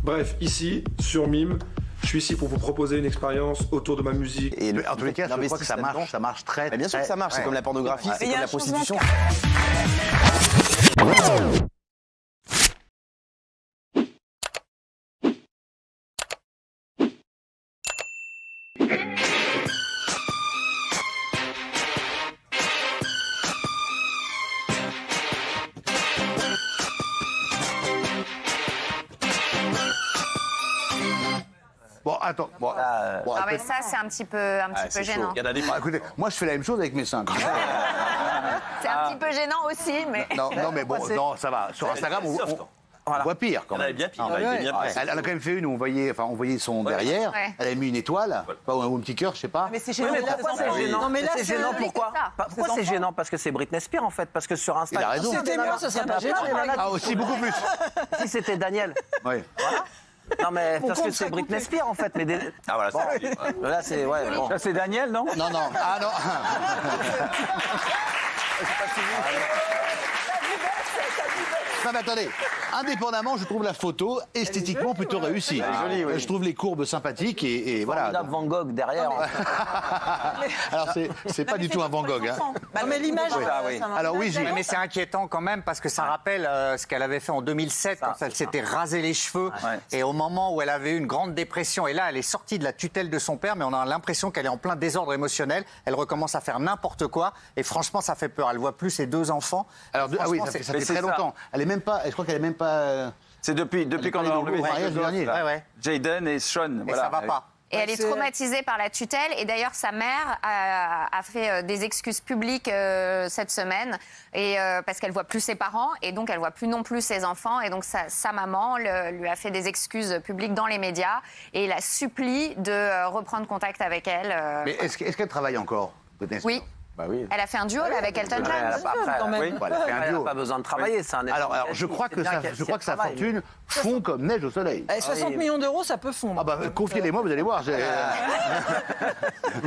Bref, ici, sur Mime, je suis ici pour vous proposer une expérience autour de ma musique. Et en tous les cas, je crois que ça marche très, bien sûr que ça marche, c'est comme la pornographie, c'est comme la prostitution. Bon, attends. Bon, Ah mais ça, c'est un petit peu gênant. Écoutez, moi, je fais la même chose avec mes seins. C'est un petit peu gênant aussi, mais... Non, mais bon, non, ça va. Sur Instagram, on voit pire quand même. Bien pire. Elle a quand même fait une où on voyait son derrière. Ouais. Elle a mis une étoile, ou un petit cœur, je sais pas. Mais c'est gênant. Pourquoi c'est gênant? Non mais là, c'est gênant. Pourquoi? Pourquoi c'est gênant? Parce que c'est Britney Spears en fait. Parce que sur Insta. Il a raison. c'était moi, ça serait pas gênant. Ah, aussi, beaucoup plus. Si c'était Daniel. Oui. Non mais parce que c'est Britney Spears en fait. Mais Ah voilà, bon, là c'est bon. Ça c'est Daniel, non? Non. Ah non. Non mais attendez, indépendamment, je trouve la photo esthétiquement plutôt réussie. Jolie, oui. Je trouve les courbes sympathiques et voilà. Van Gogh derrière. Alors c'est pas du tout un Van Gogh. Hein. Non mais l'image. Alors oui, Gilles. Mais c'est inquiétant quand même parce que ça rappelle ce qu'elle avait fait en 2007 quand elle s'était rasé les cheveux et au moment où elle avait eu une grande dépression. Et là, elle est sortie de la tutelle de son père, mais on a l'impression qu'elle est en plein désordre émotionnel. Elle recommence à faire n'importe quoi et franchement, ça fait peur. Elle voit plus ses 2 enfants. Alors ah oui, ça fait très longtemps. Elle est même pas. Je crois qu'elle est même pas. C'est depuis qu'on a enlevé mariage dernier. Jaden et Sean. Et ça va pas. Et elle est traumatisée par la tutelle. Et d'ailleurs, sa mère a fait des excuses publiques cette semaine, parce qu'elle voit plus ses parents, et donc elle voit plus non plus ses enfants. Et donc sa maman lui a fait des excuses publiques dans les médias et la supplie de reprendre contact avec elle. Mais est-ce qu'elle travaille encore? Oui. Bah oui. Elle a fait un duo là, avec Elton John. Elle n'a pas besoin de travailler. Alors je crois que sa fortune fond comme neige au soleil. 60 millions d'euros, ça peut fondre. Ah bah confiez-les-moi, vous allez voir.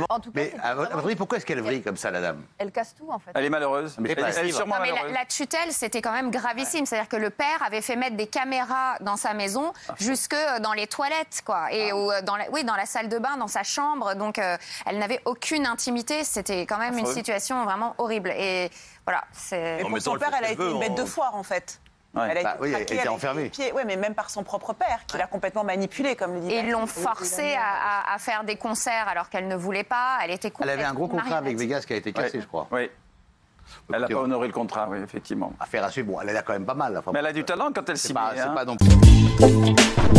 En tout cas, Mais à votre avis, pourquoi est-ce qu'elle vrille comme ça, la dame? elle casse tout en fait. Elle est malheureuse. Elle est sûrement Non, mais malheureuse. la tutelle, c'était quand même gravissime. C'est-à-dire que le père avait fait mettre des caméras dans sa maison, jusque dans les toilettes, quoi. Et dans la salle de bain, dans sa chambre. Donc, elle n'avait aucune intimité. C'était quand même une situation vraiment horrible. Et voilà, c'est... Et pour son père, elle a été une bête de foire, en fait. Ouais. Elle a elle était enfermée. Oui, mais même par son propre père, qui l'a complètement manipulée, comme le dit. Et ils l'ont forcée à faire des concerts alors qu'elle ne voulait pas. Elle était Elle avait un gros contrat avec Vegas qui a été cassé, je crois. Oui. Elle n'a pas honoré le contrat, oui, effectivement. Affaire à suivre. Bon, elle a quand même pas mal. Mais elle a du talent quand elle s'y met. C'est pas non plus.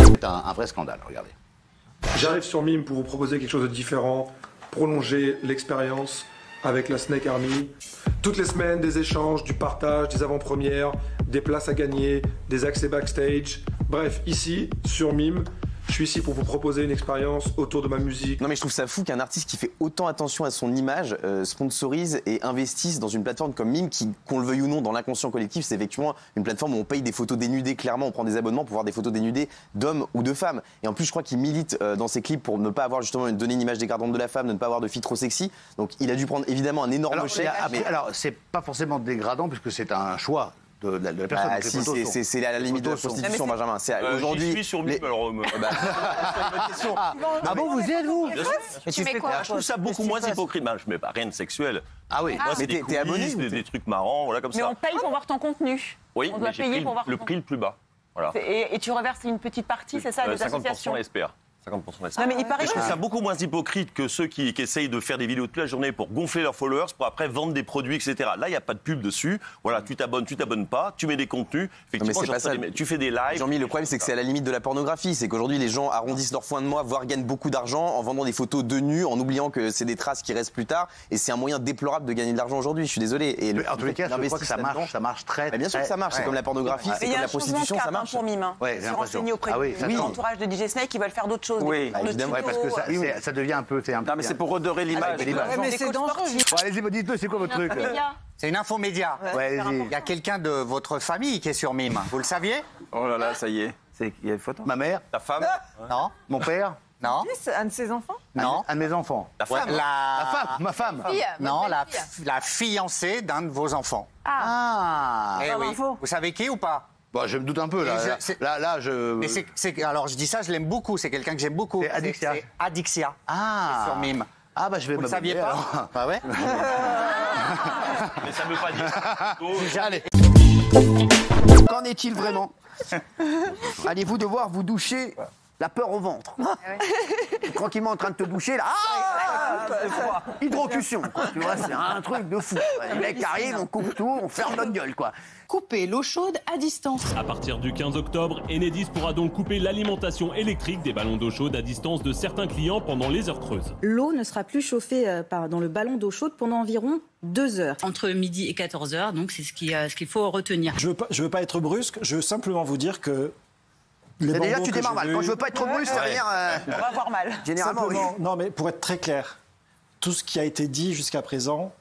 C'est un vrai scandale, regardez. J'arrive sur Mime pour vous proposer quelque chose de différent, prolonger l'expérience avec la Snake Army. Toutes les semaines, des échanges, du partage, des avant-premières, des places à gagner, des accès backstage. Bref, ici, sur Mime, je suis ici pour vous proposer une expérience autour de ma musique. Non mais je trouve ça fou qu'un artiste qui fait autant attention à son image sponsorise et investisse dans une plateforme comme Mime qui, qu'on le veuille ou non, dans l'inconscient collectif, c'est effectivement une plateforme où on paye des photos dénudées, clairement, on prend des abonnements pour voir des photos dénudées d'hommes ou de femmes. Et en plus, je crois qu'il milite dans ses clips pour ne pas avoir justement donner une image dégradante de la femme, de ne pas avoir de filles trop sexy. Donc il a dû prendre évidemment un énorme chèque. Alors, c'est pas forcément dégradant puisque c'est un choix de la personne. Ah, si, c'est à la limite de la prostitution, Benjamin. Aujourd'hui, j'y suis sur Mime, alors. Ah bon, vous y êtes, vous? Tu mets quoi? Je trouve ça beaucoup moins hypocrite. Je mets pas rien de sexuel. Ah oui. Moi, c'est mais des t'es abonné coulisses, des trucs marrants, voilà, comme Mais ça. on paye pour voir ton contenu. Oui, on doit mais j'ai payer pris pour voir le ton prix le plus bas. Voilà. Et tu reverses une petite partie, c'est ça, des 50% associations? la SPA. 50% la SPA. Non, mais il paraît Et je trouve que- ça beaucoup moins hypocrite que ceux qui essayent de faire des vidéos toute la journée pour gonfler leurs followers, pour après vendre des produits, etc. Là, il n'y a pas de pub dessus. Voilà, tu t'abonnes pas, tu mets des contenus. Effectivement, c'est pas ça. tu fais des lives. Jean-Mi, le problème, c'est que c'est à la limite de la pornographie. C'est qu'aujourd'hui, les gens arrondissent leur fin de mois, voire gagnent beaucoup d'argent en vendant des photos de nus, en oubliant que c'est des traces qui restent plus tard. Et c'est un moyen déplorable de gagner de l'argent aujourd'hui. Je suis désolé. Et En tous les cas, je crois que ça marche très. Mais bien sûr que ça marche. C'est comme la pornographie, c'est Mais il y comme a la un changement de prostitution, cap ça marche. pour Mime. Ouais, j'ai Je suis l'impression. renseignée auprès Ah oui, ça de change. l'entourage de DJ Snake qui veulent faire d'autres choses. Oui, Évidemment, parce que ça devient un peu. Non, mais c'est pour redorer l'image. mais c'est dangereux. Bon, allez-y, dites-le, c'est quoi votre truc? C'est une info média. Ouais, allez-y. Il y a quelqu'un de votre famille qui est sur Mime. Vous le saviez? Oh là là, ça y est. Il y a une photo. Ma mère, Ta femme, Non? mon père, Non? Un de ses enfants? Non? un de mes enfants. ta femme. Ma femme. Non, la fiancée d'un de vos enfants. Ah. Eh oui. Vous savez qui ou pas? Bon, je me doute un peu, là. Là, je... Mais alors, je dis ça, je l'aime beaucoup. C'est quelqu'un que j'aime beaucoup. C'est Adixia. C'est Adixia. Ah. Sur Mime. Ah, bah, je vais Vous le saviez pas alors. Bah ouais. Mais ça veut pas dire. Allez. Qu'en est-il vraiment? Allez-vous devoir vous doucher la peur au ventre? Tranquillement en train de te doucher, là. Hydrocution, quoi. Tu vois, c'est un truc de fou. Les mecs arrivent, on coupe tout, on ferme notre gueule, quoi. Couper l'eau chaude à distance. À partir du 15 octobre, Enedis pourra donc couper l'alimentation électrique des ballons d'eau chaude à distance de certains clients pendant les heures creuses. L'eau ne sera plus chauffée dans le ballon d'eau chaude pendant environ 2 heures. Entre midi et 14 heures, donc c'est ce qu'il faut retenir. Je veux pas être brusque, je veux simplement vous dire que... Déjà, tu démarres mal. Quand je veux pas être trop brusque, ça veut dire... On va avoir mal. Généralement, oui. Non, mais pour être très clair, tout ce qui a été dit jusqu'à présent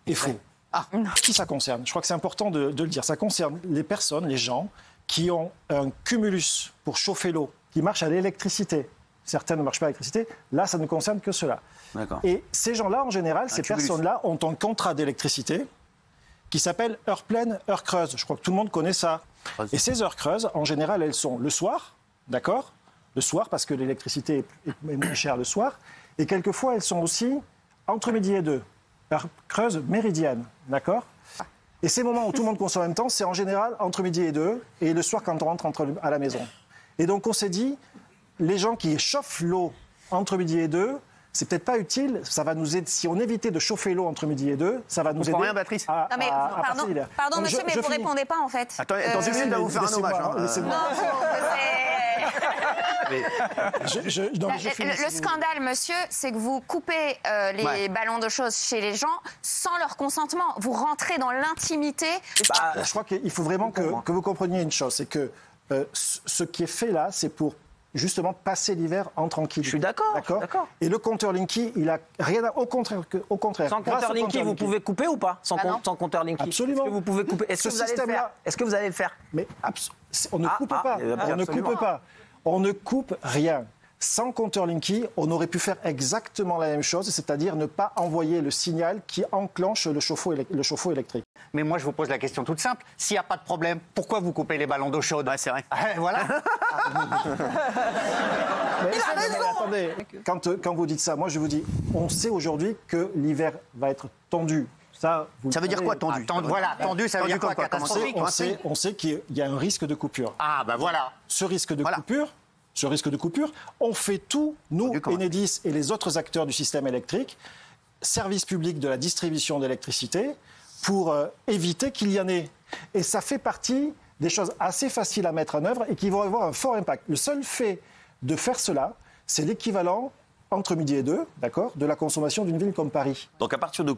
est faux. Ah. Qui ça concerne? Je crois que c'est important de le dire. Ça concerne les personnes, les gens qui ont un cumulus pour chauffer l'eau, qui marche à l'électricité. Certains ne marchent pas à l'électricité. Là, ça ne concerne que cela. Et ces gens-là, en général, ces personnes-là ont un contrat d'électricité qui s'appelle heure pleine, heure creuse. Je crois que tout le monde connaît ça. Et ces heures creuses, en général, elles sont le soir, d'accord? Le soir, parce que l'électricité est moins chère le soir. Et quelquefois, elles sont aussi entre midi et 2. Heure creuse méridienne, d'accord? Et ces moments où tout le monde consomme en même temps, c'est en général entre midi et 2, et le soir quand on rentre à la maison. Et donc on s'est dit, les gens qui chauffent l'eau entre midi et 2, c'est peut-être pas utile, ça va nous aider, si on évitait de chauffer l'eau entre midi et 2, ça va nous aider. Rien, Béatrice. Non mais pardon Donc, monsieur, mais vous répondez pas en fait. Attendez, dans 2 minutes, on va vous faire un hommage. Laissez-moi. Le scandale, monsieur, c'est que vous coupez les ballons d'eau chaude chez les gens sans leur consentement. Vous rentrez dans l'intimité. Je crois qu'il faut vraiment que vous compreniez une chose, c'est que ce qui est fait là, c'est pour justement passer l'hiver en tranquille. Je suis d'accord. Et le compteur Linky, il a rien à... Au contraire. Sans compteur Linky, vous pouvez couper ou pas? Sans compteur Linky. Absolument. Est-ce que vous pouvez couper? Est-ce que vous allez le faire? Mais on ne coupe pas. On ne coupe pas. On ne coupe rien. Sans compteur Linky, on aurait pu faire exactement la même chose, c'est-à-dire ne pas envoyer le signal qui enclenche le chauffe-eau électrique. Mais moi, je vous pose la question toute simple. S'il n'y a pas de problème, pourquoi vous coupez les ballons d'eau chaude? C'est vrai. Voilà. Attendez, quand vous dites ça, moi je vous dis, on sait aujourd'hui que l'hiver va être tendu. Ça veut dire quoi, tendu? Tendu, ça veut dire quoi? Catastrophique. On sait qu'il y a un risque de coupure. Ah, ben voilà. Ce risque de coupure, on fait tout, nous, Enedis et les autres acteurs du système électrique, service public de la distribution d'électricité, pour éviter qu'il y en ait. Et ça fait partie des choses assez faciles à mettre en œuvre et qui vont avoir un fort impact. Le seul fait de faire cela, c'est l'équivalent entre midi et 2, d'accord, de la consommation d'une ville comme Paris. Donc à partir de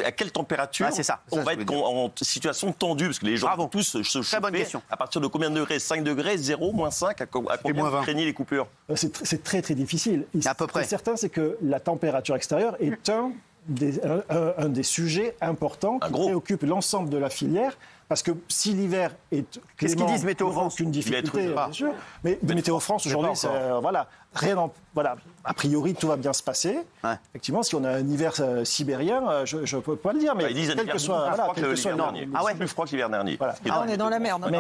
à quelle température on va être en situation tendue? Parce que les gens vont tous se chauffer. Bonne question. À partir de combien de degrés? 5 degrés, 0, moins 5? À combien vous craignez les coupures? C'est très très difficile. À peu près. Ce qui est certain, c'est que la température extérieure est un des sujets importants qui préoccupe l'ensemble de la filière. Parce que si l'hiver est clément, qu'est-ce qu'ils disent Météo France? Aucune difficulté, bien sûr. Mais Météo France aujourd'hui, a priori tout va bien se passer. Effectivement, si on a un hiver sibérien, je ne peux pas le dire, mais ils disent quel que soit l'hiver dernier. Plus froid que l'hiver dernier. On est dans la merde.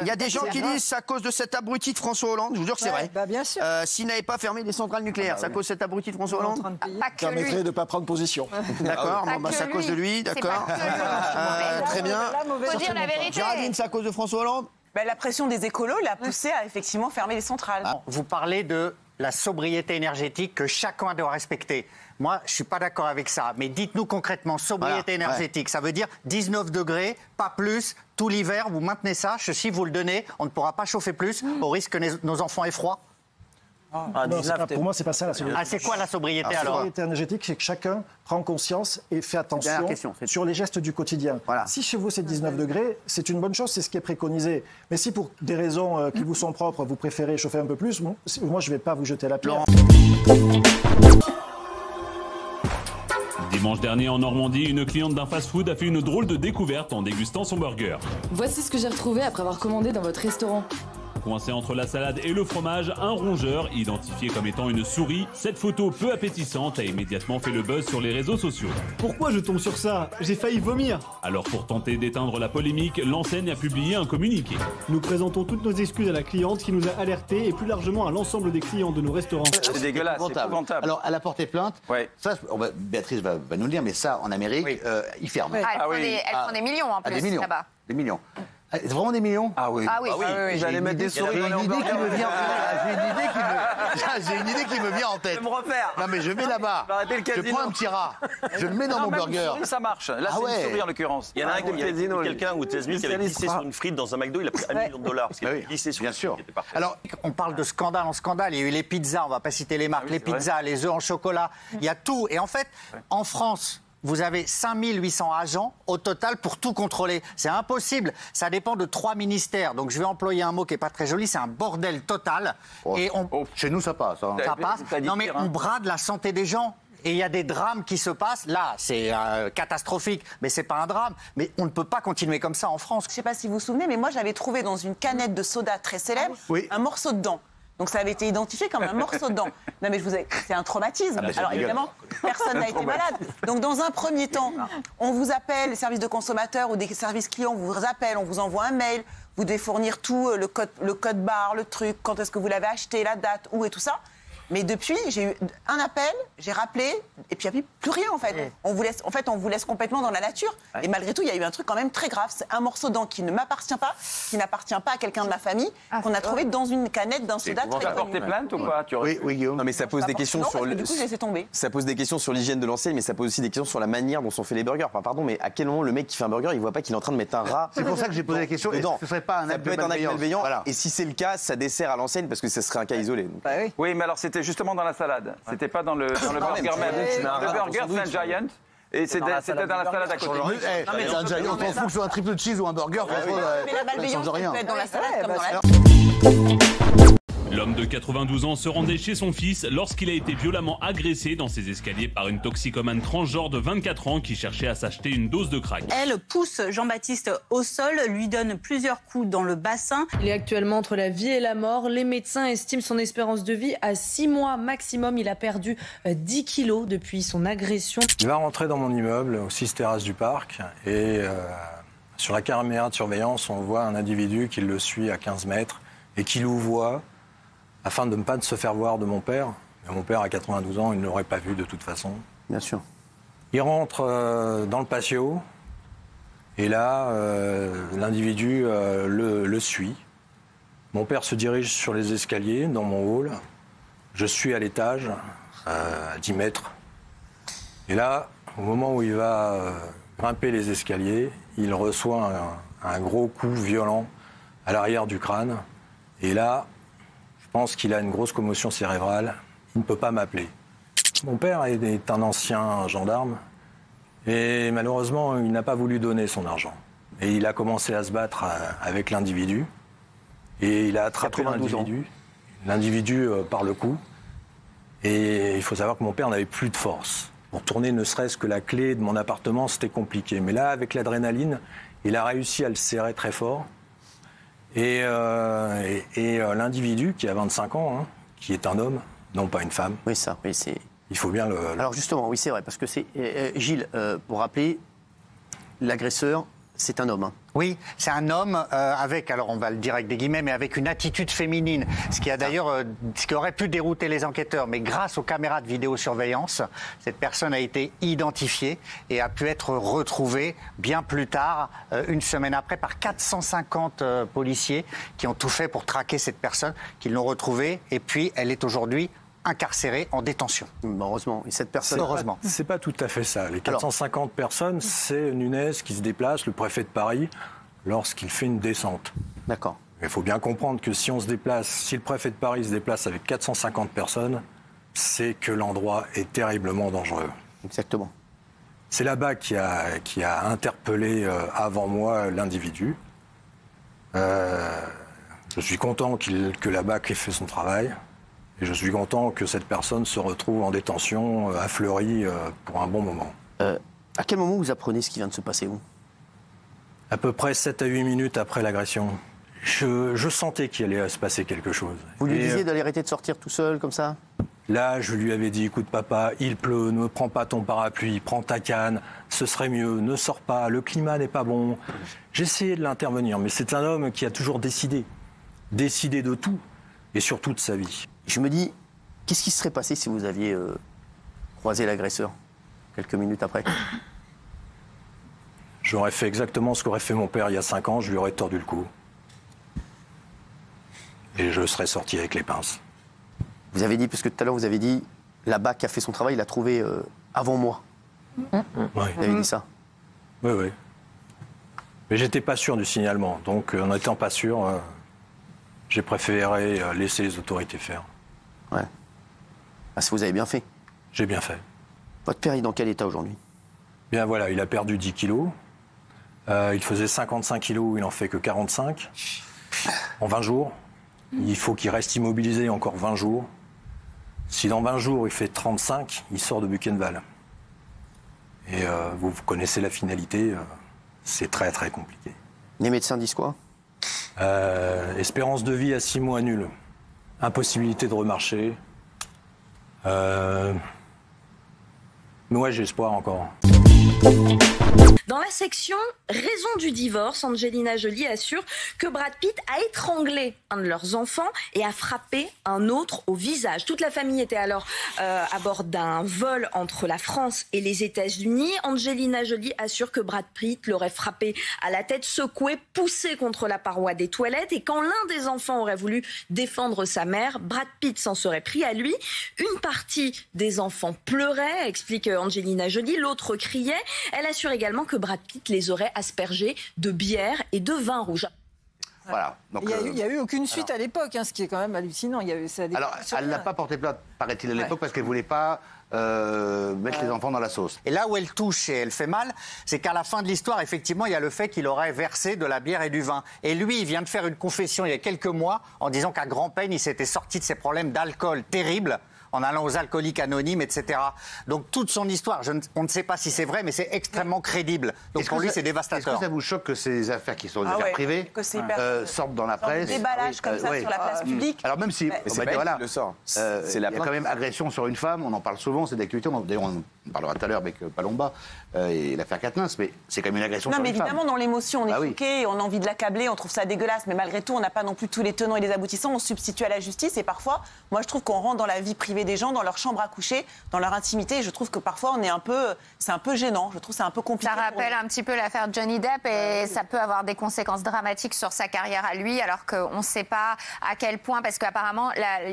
Il y a des gens qui disent c'est à cause de cet abruti de François Hollande. Je vous jure que c'est vrai. Bien sûr. S'il n'avait pas fermé les centrales nucléaires, c'est à cause de cet abruti de François Hollande. Pas que permettrait lui. de ne pas prendre position. D'accord, c'est à cause de lui, d'accord. Très bien. Faut dire la vérité. Géraldine, c'est à cause de François Hollande? La pression des écolos l'a poussé à effectivement fermer les centrales. Vous parlez de la sobriété énergétique que chacun doit respecter. Moi, je ne suis pas d'accord avec ça. Mais dites-nous concrètement, sobriété énergétique, ça veut dire 19 degrés, pas plus, tout l'hiver, vous maintenez ça, si vous le donnez, on ne pourra pas chauffer plus, au risque que nos enfants aient froid. Pour moi, c'est pas ça la sobriété. C'est quoi la sobriété alors? La sobriété énergétique, c'est que chacun prend conscience et fait attention sur les gestes du quotidien. Si chez vous c'est 19 degrés, c'est une bonne chose, c'est ce qui est préconisé. Mais si pour des raisons qui vous sont propres, vous préférez chauffer un peu plus, moi je ne vais pas vous jeter la pierre. Dimanche dernier en Normandie, une cliente d'un fast-food a fait une drôle de découverte en dégustant son burger. Voici ce que j'ai retrouvé après avoir commandé dans votre restaurant. Coincé entre la salade et le fromage, un rongeur, identifié comme étant une souris, cette photo peu appétissante a immédiatement fait le buzz sur les réseaux sociaux. Pourquoi je tombe sur ça? J'ai failli vomir. Alors pour tenter d'éteindre la polémique, l'enseigne a publié un communiqué. Nous présentons toutes nos excuses à la cliente qui nous a alertés et plus largement à l'ensemble des clients de nos restaurants. C'est dégueulasse, c'est épouvantable. Alors, elle a porté plainte. Ouais. Ça, Béatrice va nous le dire, mais ça, en Amérique, ils ferment. Elle prend des millions en plus des millions. là-bas. Des millions. C'est vraiment des millions? Ah oui. Ah oui. Ils allaient mettre des souris dans les hamburgers. J'ai une idée qui me vient en tête. Je vais me refaire. Non, mais je vais là-bas. Je prends un petit rat. Je le mets dans mon burger. Souris, ça marche. Là, c'est une souris en l'occurrence. Il y en a un quelqu'un aux États-Unis qui avait glissé sur une frite dans un McDo, il a pris $1 million. Parce qu'il avait glissé sur bien sûr. Alors, on parle de scandale en scandale. Il y a eu les pizzas, on va pas citer les marques, les pizzas, les œufs en chocolat. Il y a tout. Et en fait, en France, vous avez 5800 agents au total pour tout contrôler. C'est impossible. Ça dépend de 3 ministères. Donc je vais employer un mot qui n'est pas très joli, c'est un bordel total. Et chez nous, ça passe. Hein. Ça passe. Non mais on brade la santé des gens. Et il y a des drames qui se passent. Là, c'est catastrophique, mais c'est pas un drame. Mais on ne peut pas continuer comme ça en France. Je sais pas si vous vous souvenez, mais moi j'avais trouvé dans une canette de soda très célèbre un morceau de dent. Donc ça avait été identifié comme un morceau de dent. Non mais c'est un traumatisme. Alors évidemment, personne n'a été malade. Donc dans un premier temps, on vous appelle, les services de consommateurs ou des services clients, on vous appelle, on vous envoie un mail, vous devez fournir tout, le code barre, le truc, quand est-ce que vous l'avez acheté, la date, où et tout ça. Mais depuis, j'ai eu un appel, j'ai rappelé, et puis il n'y a plus rien en fait. On vous laisse complètement dans la nature. Et malgré tout, il y a eu un truc quand même très grave. C'est un morceau de dent qui ne m'appartient pas, qui n'appartient pas à quelqu'un de ma famille, qu'on a trouvé dans une canette d'un soda très connu. Tu as porté plainte ou pas? Oui, Guillaume. Non, mais ça pose des questions sur du coup, j'ai laissé tomber. Ça pose des questions sur l'hygiène de l'enseigne, mais ça pose aussi des questions sur la manière dont sont faits les burgers. Enfin, pardon, mais à quel moment le mec qui fait un burger, il voit pas qu'il est en train de mettre un rat? C'est pour ça que j'ai posé la question. Dedans. Ce serait pas un acte peut être un acte malveillant. Voilà. Et si c'est le cas, ça dessert à l'enseigne parce que ce serait un cas isolé. Donc. Oui, mais alors c'était justement dans la salade. C'était pas dans le burger même. Le burger, c'est un Giant. Et c'était dans la salade à côté. On s'en fout que ce soit un triple cheese ou un burger. Mais la malveillance peut être dans la salade comme dans la... L'homme de 92 ans se rendait chez son fils lorsqu'il a été violemment agressé dans ses escaliers par une toxicomane transgenre de 24 ans qui cherchait à s'acheter une dose de crack. Elle pousse Jean-Baptiste au sol, lui donne plusieurs coups dans le bassin. Il est actuellement entre la vie et la mort. Les médecins estiment son espérance de vie à 6 mois maximum. Il a perdu 10 kilos depuis son agression. Il va rentrer dans mon immeuble, au 6 terrasse du parc, et sur la caméra de surveillance, on voit un individu qui le suit à 15 mètres et qui louvoie afin de ne pas se faire voir de mon père. Mais mon père, à 92 ans, il ne l'aurait pas vu de toute façon. Bien sûr. Il rentre dans le patio, et là, l'individu le suit. Mon père se dirige sur les escaliers, dans mon hall. Je suis à l'étage, à 10 mètres. Et là, au moment où il va grimper les escaliers, il reçoit un gros coup violent à l'arrière du crâne. Et là, je pense qu'il a une grosse commotion cérébrale. Il ne peut pas m'appeler. Mon père est un ancien gendarme et malheureusement, il n'a pas voulu donner son argent. Et il a commencé à se battre avec l'individu et il a attrapé l'individu. L'individu par le cou. Et il faut savoir que mon père n'avait plus de force. Pour tourner ne serait-ce que la clé de mon appartement, c'était compliqué. Mais là, avec l'adrénaline, il a réussi à le serrer très fort. Et l'individu, qui a 25 ans, hein, qui est un homme, non pas une femme. Oui, ça, oui, c'est... Il faut bien le... Alors justement, oui, c'est vrai, parce que c'est... Gilles, pour rappeler, l'agresseur, c'est un homme. Hein. Oui, c'est un homme avec, alors on va le dire avec des guillemets, mais avec une attitude féminine. Ce qui a d'ailleurs, ce qui aurait pu dérouter les enquêteurs, mais grâce aux caméras de vidéosurveillance, cette personne a été identifiée et a pu être retrouvée bien plus tard, une semaine après, par 450 policiers qui ont tout fait pour traquer cette personne, qui l'ont retrouvée, et puis elle est aujourd'hui incarcérée en détention. Heureusement. Et cette personne... Heureusement. C'est pas tout à fait ça. Les 450 personnes, c'est Nunez qui se déplace, le préfet de Paris, lorsqu'il fait une descente. D'accord. Il faut bien comprendre que si on se déplace, si le préfet de Paris se déplace avec 450 personnes, c'est que l'endroit est terriblement dangereux. Exactement. C'est là-bas qui a interpellé avant moi l'individu. Je suis content que la BAC ait fait son travail. Et je suis content que cette personne se retrouve en détention à Fleury pour un bon moment. À quel moment vous apprenez ce qui vient de se passer, vous ? À peu près 7 à 8 minutes après l'agression. Je sentais qu'il allait se passer quelque chose. Vous lui disiez d'aller arrêter de sortir tout seul, comme ça? Là, je lui avais dit, écoute papa, il pleut, ne prends pas ton parapluie, prends ta canne, ce serait mieux, ne sors pas, le climat n'est pas bon. J'essayais de l'intervenir, mais c'est un homme qui a toujours décidé de tout, et surtout de sa vie. Je me dis, qu'est-ce qui se serait passé si vous aviez croisé l'agresseur quelques minutes après? J'aurais fait exactement ce qu'aurait fait mon père il y a 5 ans, je lui aurais tordu le cou. Et je serais sorti avec les pinces. Vous avez dit, parce que tout à l'heure vous avez dit, la BAC a fait son travail, il l'a trouvé avant moi. Oui. Vous avez dit ça? Oui, oui. Mais j'étais pas sûr du signalement, donc en n'étant pas sûr, j'ai préféré laisser les autorités faire. Ouais. Ah, vous avez bien fait. J'ai bien fait. Votre père est dans quel état aujourd'hui? Bien voilà, il a perdu 10 kilos. Il faisait 55 kilos, il n'en fait que 45 en 20 jours. Il faut qu'il reste immobilisé encore 20 jours. Si dans 20 jours il fait 35, il sort de Buchenwald. Et vous connaissez la finalité, c'est très très compliqué. Les médecins disent quoi? Espérance de vie à 6 mois nulle. Impossibilité de remarcher. Mais ouais, j'ai espoir encore. Dans la section raison du divorce, Angelina Jolie assure que Brad Pitt a étranglé un de leurs enfants et a frappé un autre au visage. Toute la famille était alors à bord d'un vol entre la France et les États-Unis. Angelina Jolie assure que Brad Pitt l'aurait frappé à la tête, secoué, poussé contre la paroi des toilettes. Et quand l'un des enfants aurait voulu défendre sa mère, Brad Pitt s'en serait pris à lui. Une partie des enfants pleurait, explique Angelina Jolie, l'autre criait. Elle assure également que Brad Pitt les aurait aspergés de bière et de vin rouge. Voilà. Donc, il n'y a eu aucune suite à l'époque, ce qui est quand même hallucinant. Alors, elle n'a pas porté plainte, paraît-il, à l'époque, parce qu'elle ne voulait pas mettre les enfants dans la sauce. Et là où elle touche et elle fait mal, c'est qu'à la fin de l'histoire, effectivement, il y a le fait qu'il aurait versé de la bière et du vin. Et lui, il vient de faire une confession il y a quelques mois en disant qu'à grand-peine, il s'était sorti de ses problèmes d'alcool terribles en allant aux alcooliques anonymes, etc. Donc toute son histoire, on ne sait pas si c'est vrai, mais c'est extrêmement crédible. Donc pour lui, c'est dévastateur. Est-ce que ça vous choque que ces affaires qui sont des affaires privées sortent dans la presse? Des déballages comme ça sur la place publique. Alors même si, c'est pas voilà, le sort. il y a quand même agression sur une femme, on en parle souvent, c'est d'actualité. D'ailleurs, on en parlera tout à l'heure avec Palomba et l'affaire Quatennens, mais c'est quand même une agression sur une femme. Non, mais évidemment, dans l'émotion, on est choqué, on a envie de l'accabler, on trouve ça dégueulasse, mais malgré tout, on n'a pas non plus tous les tenants et les aboutissants, on substitue à la justice, et parfois, moi je trouve qu'on rentre dans la vie privée des gens, dans leur chambre à coucher, dans leur intimité, et je trouve que parfois c'est un peu gênant, je trouve c'est un peu compliqué. Ça rappelle un petit peu l'affaire Johnny Depp et ça peut avoir des conséquences dramatiques sur sa carrière à lui, alors qu'on ne sait pas à quel point, parce qu'apparemment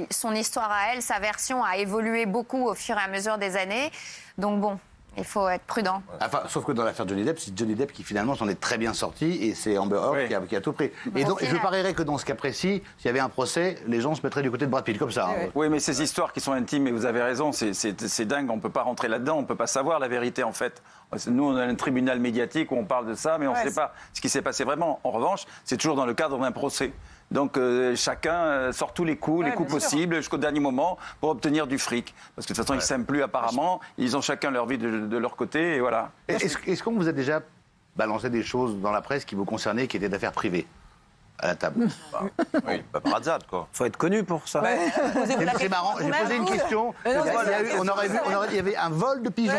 son histoire à elle, sa version a évolué beaucoup au fur et à mesure des années, donc bon. Il faut être prudent. Enfin, sauf que dans l'affaire Johnny Depp, c'est Johnny Depp qui finalement s'en est très bien sorti et c'est Amber Heard qui a tout pris. Et donc, je parierais que dans ce cas précis, s'il y avait un procès, les gens se mettraient du côté de Brad Pitt, comme ça. Oui, mais ces histoires qui sont intimes, et vous avez raison, c'est dingue, on ne peut pas rentrer là-dedans, on ne peut pas savoir la vérité en fait. Nous, on a un tribunal médiatique où on parle de ça, mais on ne sait pas ce qui s'est passé vraiment. En revanche, c'est toujours dans le cadre d'un procès. Donc chacun sort tous les coups possibles jusqu'au dernier moment pour obtenir du fric. Parce que de toute façon, ils ne s'aiment plus apparemment, ils ont chacun leur vie de leur côté et voilà. Est-ce qu'on vous a déjà balancé des choses dans la presse qui vous concernaient, qui étaient d'affaires privées à la table? Oui, pas par hasard, quoi. Faut être connu pour ça. C'est marrant, j'ai posé une question. Il y avait un vol de pigeons.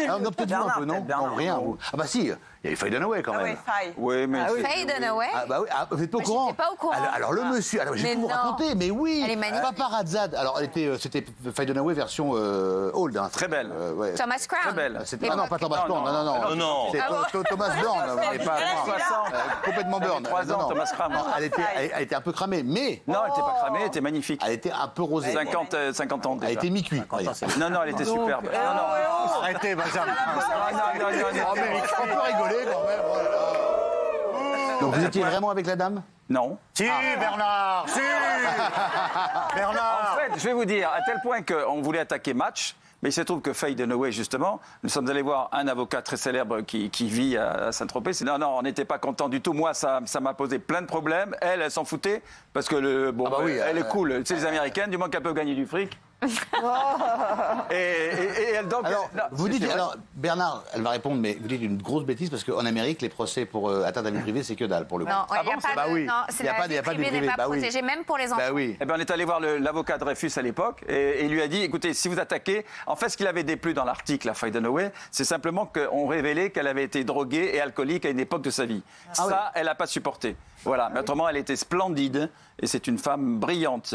Non, peut-être un peu, non? Rien. Ah bah si, il y avait Faye Dunaway quand même. Oui, mais... Faye Dunaway? Ah bah oui, vous n'êtes pas au courant? J'étais pas au courant. Alors le monsieur, je vais vous raconter, mais oui. Elle est magnifique. Paparazzi. Alors c'était Faye Dunaway version old. Très belle. Thomas Crown. Très belle. Ah non, pas Thomas Crown, non. C'est Thomas Burn. Complètement Burn. 3 ans, Thomas Crown. Elle était un peu cramée, mais... Non, elle n'était pas cramée, elle était magnifique. Elle était un peu rosée. 50 ans déjà. Elle était mi-cuit. Non, elle était superbe. Arrêtez, Benjamin. On peut rigoler quand même. Donc vous étiez vraiment avec la dame? Non. Si, Bernard, si. Bernard. En fait, je vais vous dire, à tel point qu'on voulait attaquer Match, mais il se trouve que Faye Dunaway, justement, nous sommes allés voir un avocat très célèbre qui vit à Saint-Tropez. C'est non, on n'était pas content du tout. Moi, ça m'a posé plein de problèmes. Elle s'en foutait parce que elle est cool. C'est les Américaines, du moment qu'elle peut gagner du fric. Et elle donc. Alors, vous dites, alors, Bernard, elle va répondre, mais vous dites une grosse bêtise parce qu'en Amérique, les procès pour atteinte à la vie privée, c'est que dalle pour le coup. Non, il n'y a pas de. Non, c'est la vie privée n'est pas protégée, même pour les enfants. Bah oui. Eh ben, on est allé voir l'avocat Dreyfus à l'époque et il lui a dit, écoutez, si vous attaquez, en fait, ce qu'il avait déplu dans l'article à Faye Dunaway, c'est simplement qu'on révélait qu'elle avait été droguée et alcoolique à une époque de sa vie. Ça, elle n'a pas supporté. Voilà, mais autrement, elle était splendide et c'est une femme brillante.